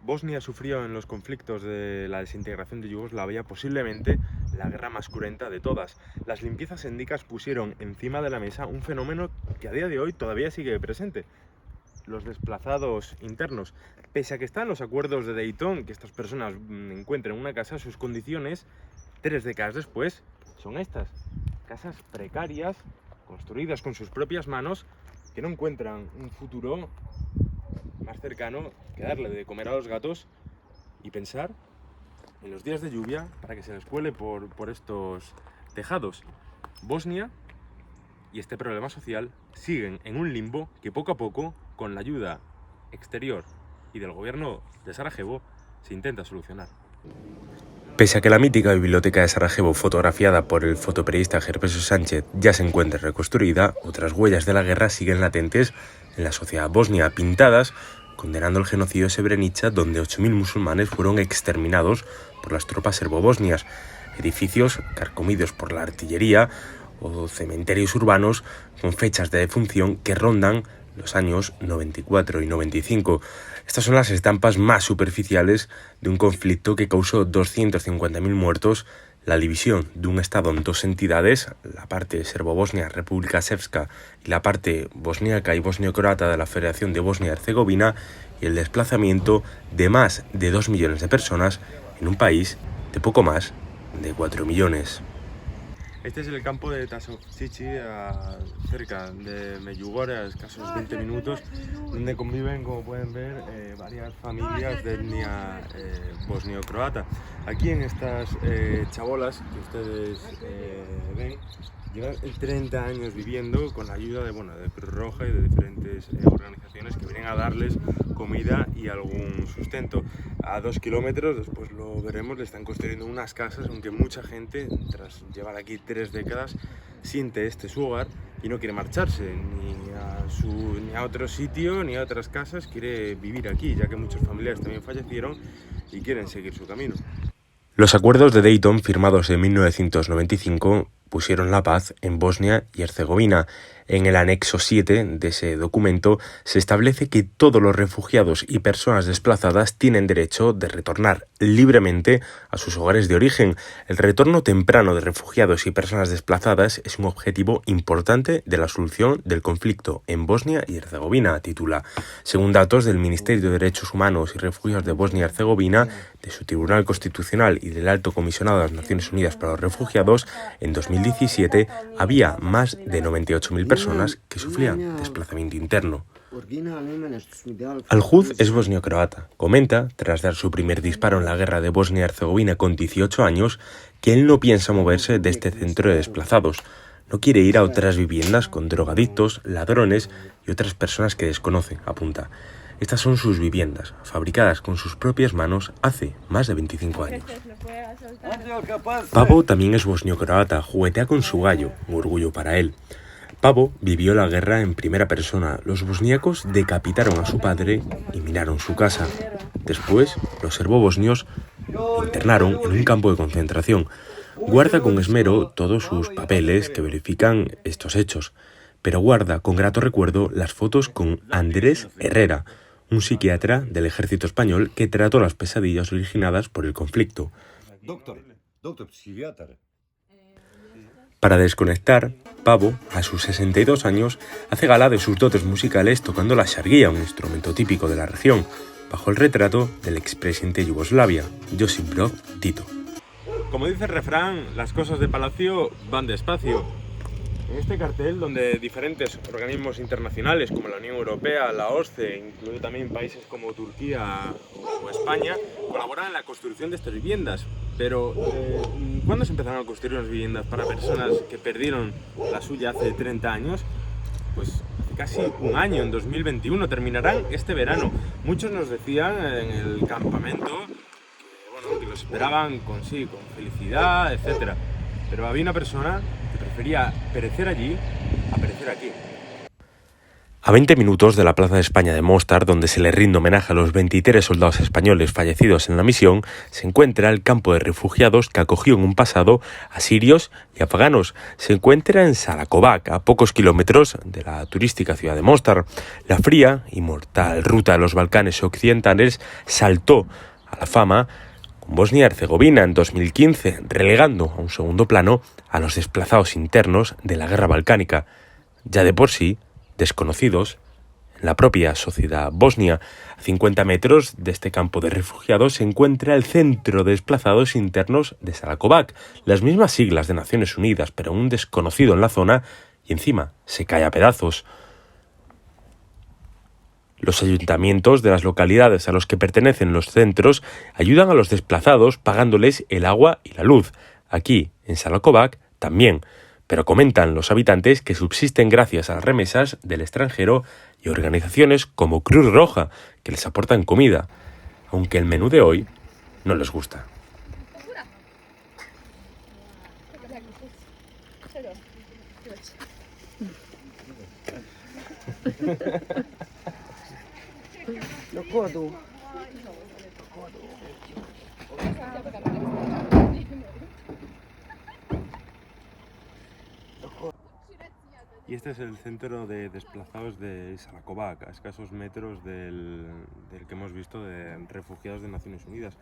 Bosnia sufrió en los conflictos de la desintegración de Yugoslavia posiblemente la guerra más cruenta de todas. Las limpiezas étnicas pusieron encima de la mesa un fenómeno que a día de hoy todavía sigue presente: los desplazados internos. Pese a que están los acuerdos de Dayton, que estas personas encuentren una casa, sus condiciones, 3 décadas después, son estas: casas precarias, construidas con sus propias manos, que no encuentran un futuro más cercano que darle de comer a los gatos y pensar en los días de lluvia para que se les cuele por estos tejados. Bosnia y este problema social siguen en un limbo que poco a poco, con la ayuda exterior y del gobierno de Sarajevo, se intenta solucionar. Pese a que la mítica biblioteca de Sarajevo, fotografiada por el fotoperiodista Gerpeso Sánchez, ya se encuentra reconstruida, otras huellas de la guerra siguen latentes en la sociedad bosnia, pintadas condenando el genocidio de Srebrenica, donde 8.000 musulmanes fueron exterminados por las tropas serbo-bosnias, edificios carcomidos por la artillería o cementerios urbanos con fechas de defunción que rondan los años 94 y 95. Estas son las estampas más superficiales de un conflicto que causó 250.000 muertos, la división de un Estado en dos entidades, la parte serbo-bosnia, República Srpska, y la parte bosniaca y bosnio-croata de la Federación de Bosnia-Herzegovina, y el desplazamiento de más de 2 millones de personas en un país de poco más de 4 millones. Este es el campo de Tasovčići, cerca de Medjugorje, a escasos 20 minutos, donde conviven, como pueden ver, varias familias de etnia bosnio-croata. Aquí en estas chabolas que ustedes ven, llevan 30 años viviendo con la ayuda de Cruz Roja y de diferentes organizaciones que vienen a darles comida y algún sustento. A 2 kilómetros, después lo veremos, le están construyendo unas casas, aunque mucha gente, tras llevar aquí 3 décadas, siente este su hogar y no quiere marcharse ni a otro sitio ni a otras casas, quiere vivir aquí, ya que muchos familiares también fallecieron y quieren seguir su camino. Los acuerdos de Dayton, firmados en 1995, pusieron la paz en Bosnia y Herzegovina. En el anexo 7 de ese documento se establece que todos los refugiados y personas desplazadas tienen derecho de retornar libremente a sus hogares de origen. El retorno temprano de refugiados y personas desplazadas es un objetivo importante de la solución del conflicto en Bosnia y Herzegovina, titula. Según datos del Ministerio de Derechos Humanos y Refugiados de Bosnia y Herzegovina, de su Tribunal Constitucional y del Alto Comisionado de las Naciones Unidas para los Refugiados, en 2017 había más de 98.000 personas que sufrían desplazamiento interno. Aljuz es bosnio-croata. Comenta, tras dar su primer disparo en la guerra de Bosnia y Herzegovina con 18 años, que él no piensa moverse de este centro de desplazados. No quiere ir a otras viviendas con drogadictos, ladrones y otras personas que desconoce, apunta. Estas son sus viviendas, fabricadas con sus propias manos hace más de 25 años. Pavo también es bosnio-croata, juguetea con su gallo, un orgullo para él. Pavo vivió la guerra en primera persona. Los bosníacos decapitaron a su padre y minaron su casa. Después, los serbo-bosnios lo internaron en un campo de concentración. Guarda con esmero todos sus papeles que verifican estos hechos, pero guarda con grato recuerdo las fotos con Andrés Herrera, un psiquiatra del ejército español que trató las pesadillas originadas por el conflicto. Para desconectar, Pavo, a sus 62 años, hace gala de sus dotes musicales tocando la sharguía, un instrumento típico de la región, bajo el retrato del expresidente de Yugoslavia, Josip Broz Tito. Como dice el refrán, las cosas de palacio van despacio. En este cartel, donde diferentes organismos internacionales como la Unión Europea, la OSCE, incluye también países como Turquía o España, colaboran en la construcción de estas viviendas. Pero, ¿cuándo se empezaron a construir unas viviendas para personas que perdieron la suya hace 30 años? Pues hace casi un año, en 2021, terminarán este verano. Muchos nos decían en el campamento que los esperaban con felicidad, etc. Pero había una persona que prefería perecer allí a perecer aquí. A 20 minutos de la Plaza de España de Mostar, donde se le rinde homenaje a los 23 soldados españoles fallecidos en la misión, se encuentra el campo de refugiados que acogió en un pasado a sirios y afganos. Se encuentra en Salakovac, a pocos kilómetros de la turística ciudad de Mostar. La fría y mortal ruta de los Balcanes occidentales saltó a la fama con Bosnia-Herzegovina en 2015, relegando a un segundo plano a los desplazados internos de la guerra balcánica. Ya de por sí, desconocidos en la propia sociedad bosnia. A 50 metros de este campo de refugiados se encuentra el Centro de Desplazados Internos de Salakovac, las mismas siglas de Naciones Unidas, pero un desconocido en la zona, y encima se cae a pedazos. Los ayuntamientos de las localidades a los que pertenecen los centros ayudan a los desplazados pagándoles el agua y la luz. Aquí, en Salakovac, también, pero comentan los habitantes que subsisten gracias a las remesas del extranjero y organizaciones como Cruz Roja, que les aportan comida, aunque el menú de hoy no les gusta. Y este es el centro de desplazados de Salakovac, a escasos metros del que hemos visto de refugiados de Naciones Unidas.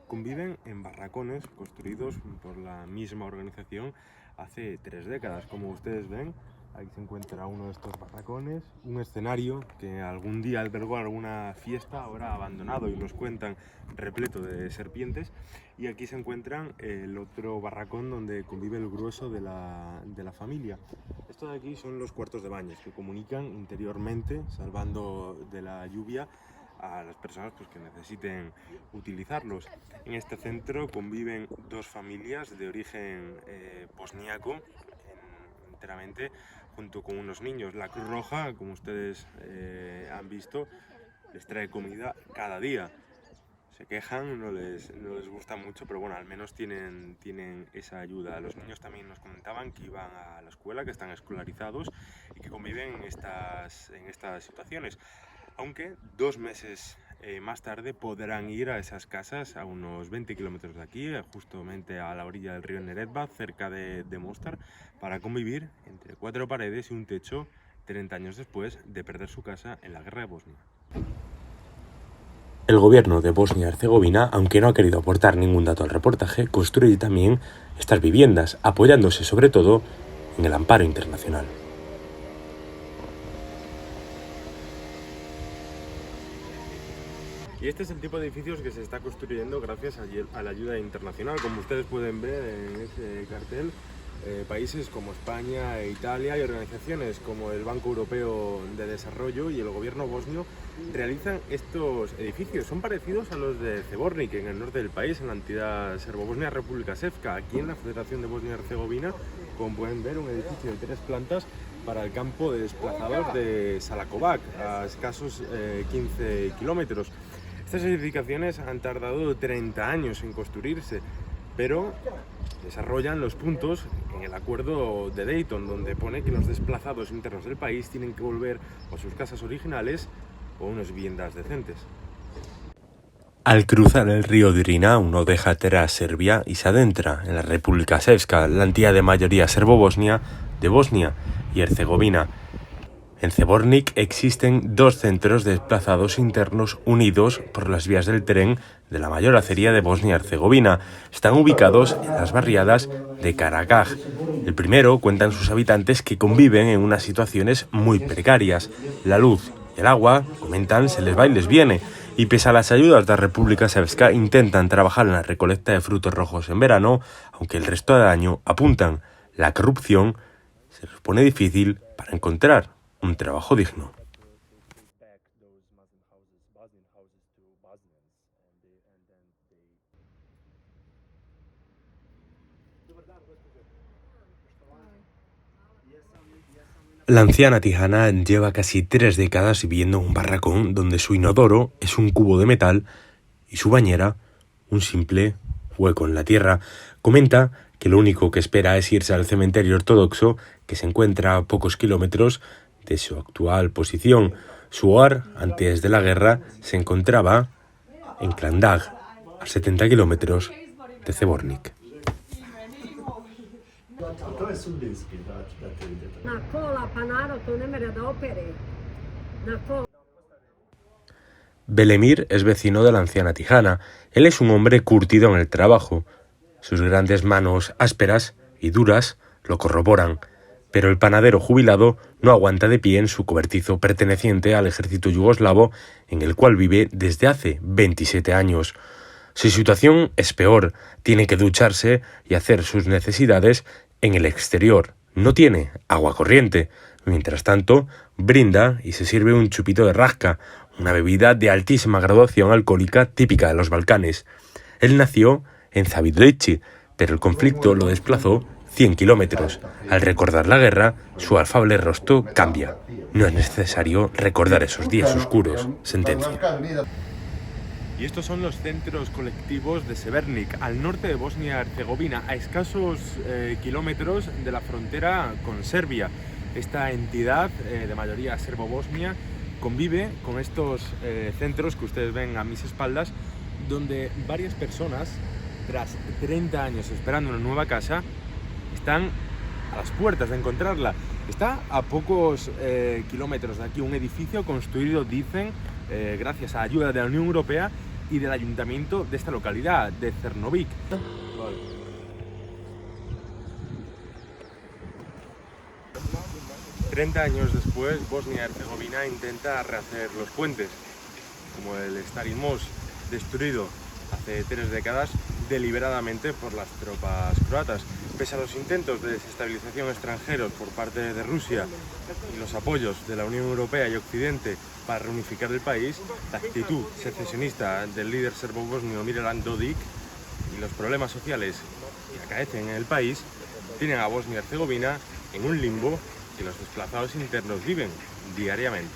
Conviven en barracones construidos por la misma organización hace 3 décadas. Como ustedes ven, ahí se encuentra uno de estos barracones, un escenario que algún día albergó alguna fiesta, ahora abandonado, y nos cuentan repleto de serpientes. Y aquí se encuentran el otro barracón donde convive el grueso de la familia. Esto de aquí son los cuartos de baños que comunican interiormente, salvando de la lluvia a las personas que necesiten utilizarlos. En este centro conviven 2 familias de origen bosníaco enteramente, junto con unos niños. La Cruz Roja, como ustedes han visto, les trae comida cada día. Se quejan, no les gusta mucho, pero bueno, al menos tienen esa ayuda. Los niños también nos comentaban que iban a la escuela, que están escolarizados y que conviven en estas situaciones. Aunque 2 meses más tarde podrán ir a esas casas a unos 20 kilómetros de aquí, justamente a la orilla del río Neretva, cerca de Mostar, para convivir entre 4 paredes y un techo 30 años después de perder su casa en la guerra de Bosnia. El gobierno de Bosnia-Herzegovina, aunque no ha querido aportar ningún dato al reportaje, construye también estas viviendas, apoyándose sobre todo en el amparo internacional. Y este es el tipo de edificios que se está construyendo gracias a la ayuda internacional. Como ustedes pueden ver en ese cartel, países como España e Italia y organizaciones como el Banco Europeo de Desarrollo y el gobierno bosnio realizan estos edificios. Son parecidos a los de Zvornik, en el norte del país, en la entidad serbo-bosnia República Srpska. Aquí en la Federación de Bosnia y Herzegovina, como pueden ver, un edificio de 3 plantas para el campo de desplazados de Salakovac, a escasos 15 kilómetros. Estas edificaciones han tardado 30 años en construirse, pero desarrollan los puntos en el acuerdo de Dayton, donde pone que los desplazados internos del país tienen que volver a sus casas originales o unas viviendas decentes. Al cruzar el río Drina, uno deja atrás Serbia y se adentra en la República Srpska, la entidad de mayoría serbo-bosnia de Bosnia y Herzegovina. En Zvornik existen 2 centros de desplazados internos unidos por las vías del tren de la mayor acería de Bosnia-Herzegovina. Están ubicados en las barriadas de Karagaj. El primero, cuentan sus habitantes, que conviven en unas situaciones muy precarias. La luz y el agua, comentan, se les va y les viene. Y pese a las ayudas de la República Srpska, intentan trabajar en la recolecta de frutos rojos en verano, aunque el resto del año, apuntan, la corrupción se les pone difícil para encontrar un trabajo digno. La anciana Tihana lleva casi 3 décadas viviendo en un barracón donde su inodoro es un cubo de metal y su bañera un simple hueco en la tierra. Comenta que lo único que espera es irse al cementerio ortodoxo, que se encuentra a pocos kilómetros de su actual posición. Su hogar, antes de la guerra, se encontraba en Klandag, a 70 kilómetros de Zbornik. Belemir es vecino de la anciana Tijana. Él es un hombre curtido en el trabajo. Sus grandes manos ásperas y duras lo corroboran, pero el panadero jubilado no aguanta de pie en su cobertizo perteneciente al ejército yugoslavo, en el cual vive desde hace 27 años. Su situación es peor, tiene que ducharse y hacer sus necesidades en el exterior. No tiene agua corriente. Mientras tanto, brinda y se sirve un chupito de rasca, una bebida de altísima graduación alcohólica típica de los Balcanes. Él nació en Zavidrichi, pero el conflicto lo desplazó 100 kilómetros. Al recordar la guerra, su afable rostro cambia. No es necesario recordar esos días oscuros, sentencia. Y estos son los centros colectivos de Severnik, al norte de Bosnia-Herzegovina, a escasos kilómetros de la frontera con Serbia. Esta entidad de mayoría serbo-bosnia convive con estos centros que ustedes ven a mis espaldas, donde varias personas, tras 30 años esperando una nueva casa, están a las puertas de encontrarla. Está a pocos kilómetros de aquí un edificio construido, dicen, gracias a ayuda de la Unión Europea y del ayuntamiento de esta localidad, de Cernovic. Vale. 30 años después, Bosnia-Herzegovina intenta rehacer los puentes, como el Stari Most, destruido hace 3 décadas deliberadamente por las tropas croatas. Pese a los intentos de desestabilización extranjeros por parte de Rusia y los apoyos de la Unión Europea y Occidente para reunificar el país, la actitud secesionista del líder serbo-bosnio Milorad Dodik y los problemas sociales que acaecen en el país tienen a Bosnia-Herzegovina en un limbo que los desplazados internos viven diariamente.